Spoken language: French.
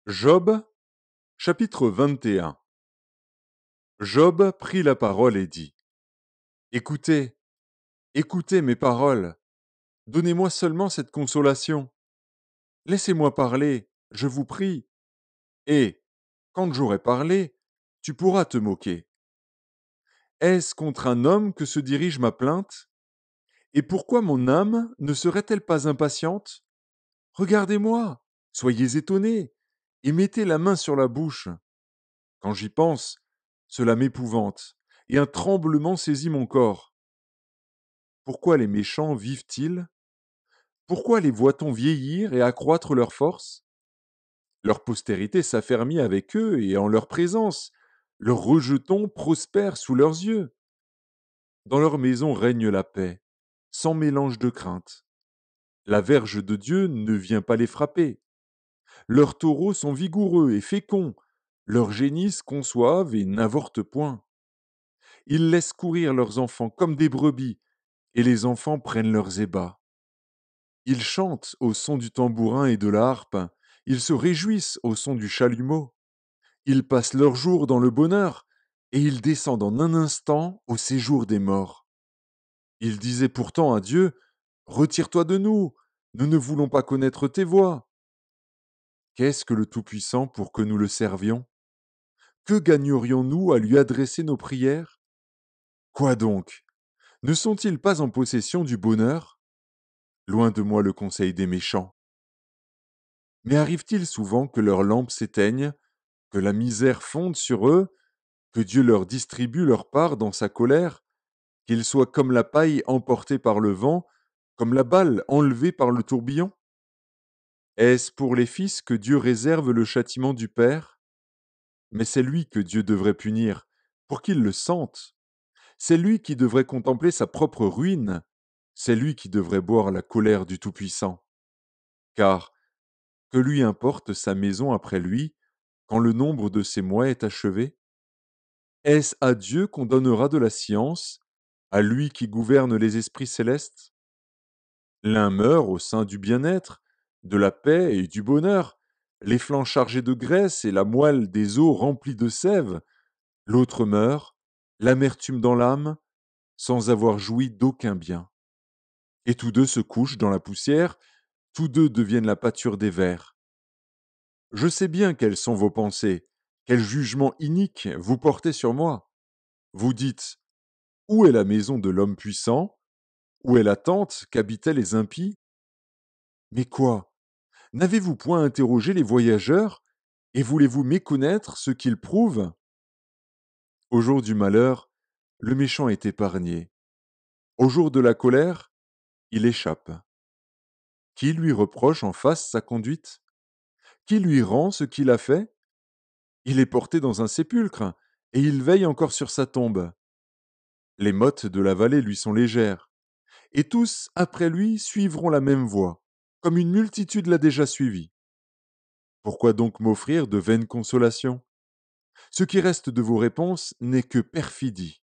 Job, chapitre 21. Job prit la parole et dit: Écoutez, écoutez mes paroles, donnez-moi seulement cette consolation. Laissez-moi parler, je vous prie, et, quand j'aurai parlé, tu pourras te moquer. Est-ce contre un homme que se dirige ma plainte? Et pourquoi mon âme ne serait-elle pas impatiente? Regardez-moi, soyez étonnés, et mettez la main sur la bouche. Quand j'y pense, cela m'épouvante, et un tremblement saisit mon corps. Pourquoi les méchants vivent-ils? Pourquoi les voit-on vieillir et accroître leur force? Leur postérité s'affermit avec eux et en leur présence. Leurs rejetons prospèrent sous leurs yeux. Dans leur maison règne la paix, sans mélange de crainte. La verge de Dieu ne vient pas les frapper. Leurs taureaux sont vigoureux et féconds. Leurs génisses conçoivent et n'avortent point. Ils laissent courir leurs enfants comme des brebis, et les enfants prennent leurs ébats. Ils chantent au son du tambourin et de la harpe, ils se réjouissent au son du chalumeau. Ils passent leurs jours dans le bonheur, et ils descendent en un instant au séjour des morts. Ils disaient pourtant à Dieu: Retire-toi de nous, nous ne voulons pas connaître tes voies. Qu'est-ce que le Tout-Puissant pour que nous le servions? Que gagnerions-nous à lui adresser nos prières? Quoi donc? Ne sont-ils pas en possession du bonheur? Loin de moi le conseil des méchants. Mais arrive-t-il souvent que leurs lampes s'éteignent, que la misère fonde sur eux, que Dieu leur distribue leur part dans sa colère, qu'ils soient comme la paille emportée par le vent, comme la balle enlevée par le tourbillon? Est-ce pour les fils que Dieu réserve le châtiment du Père? Mais c'est lui que Dieu devrait punir, pour qu'il le sente. C'est lui qui devrait contempler sa propre ruine. C'est lui qui devrait boire la colère du Tout-Puissant. Car que lui importe sa maison après lui, quand le nombre de ses mois est achevé? Est-ce à Dieu qu'on donnera de la science, à lui qui gouverne les esprits célestes? L'un meurt au sein du bien-être, de la paix et du bonheur, les flancs chargés de graisse et la moelle des os remplis de sève. L'autre meurt, l'amertume dans l'âme, sans avoir joui d'aucun bien. Et tous deux se couchent dans la poussière, tous deux deviennent la pâture des vers. Je sais bien quelles sont vos pensées, quel jugement inique vous portez sur moi. Vous dites: Où est la maison de l'homme puissant? Où est la tente qu'habitaient les impies? Mais quoi? N'avez-vous point interrogé les voyageurs, et voulez-vous méconnaître ce qu'ils prouvent? Au jour du malheur, le méchant est épargné. Au jour de la colère, il échappe. Qui lui reproche en face sa conduite? Qui lui rend ce qu'il a fait? Il est porté dans un sépulcre, et il veille encore sur sa tombe. Les mottes de la vallée lui sont légères, et tous, après lui, suivront la même voie, comme une multitude l'a déjà suivi. Pourquoi donc m'offrir de vaines consolations? Ce qui reste de vos réponses n'est que perfidie.